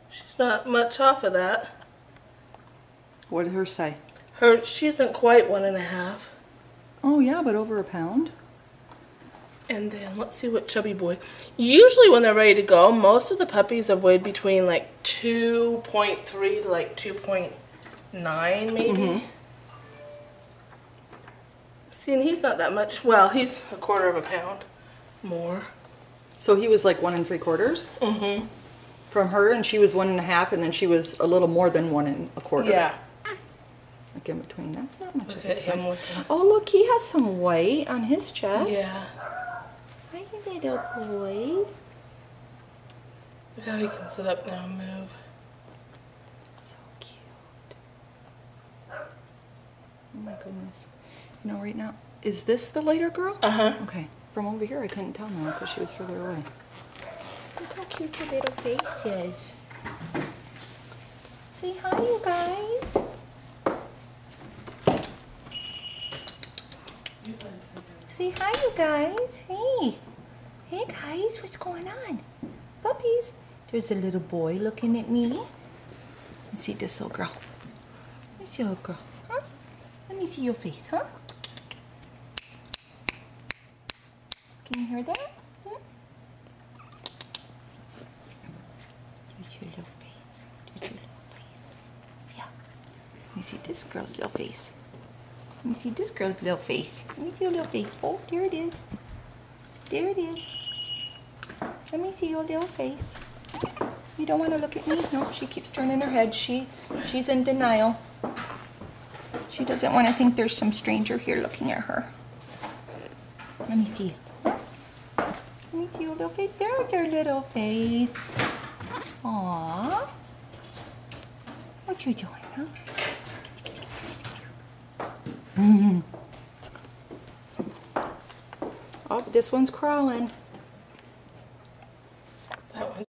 She's not much off of that. What did hers say? She isn't quite 1.5. Oh yeah, but over a pound. And then let's see what chubby boy. Usually when they're ready to go, most of the puppies have weighed between like 2.3 to like 2.9 maybe. See, and he's not that much. Well, he's a 1/4 pound more. So he was like 1 3/4. From her, and she was 1.5, and then she was a little more than 1 1/4. Yeah. Like in between. That's not much Look of a at him difference. with him. Oh look, he has some white on his chest. Yeah. Hi, little boy. Look how he can sit up now and move. So cute. Oh my goodness. You know, right now, is this the later girl? Okay. From over here, I couldn't tell now because she was further away. Look how cute your little face is. Say hi, you guys. Say hi, you guys. Hey. Hey, guys. What's going on? Puppies. There's a little boy looking at me. Let's see this little girl. Let's see little girl. Huh? Let me see your face, huh? Can you hear that? Hmm? There's your little face. There's your little face. Yeah. Let me see this girl's little face. Let me see this girl's little face. Let me see your little face. Oh, there it is. There it is. Let me see your little face. You don't want to look at me? No, she keeps turning her head. She's in denial. She doesn't want to think there's some stranger here looking at her. Let me see. Let me see your little face. There's your little face. Aww. What you doing, huh? Oh, this one's crawling.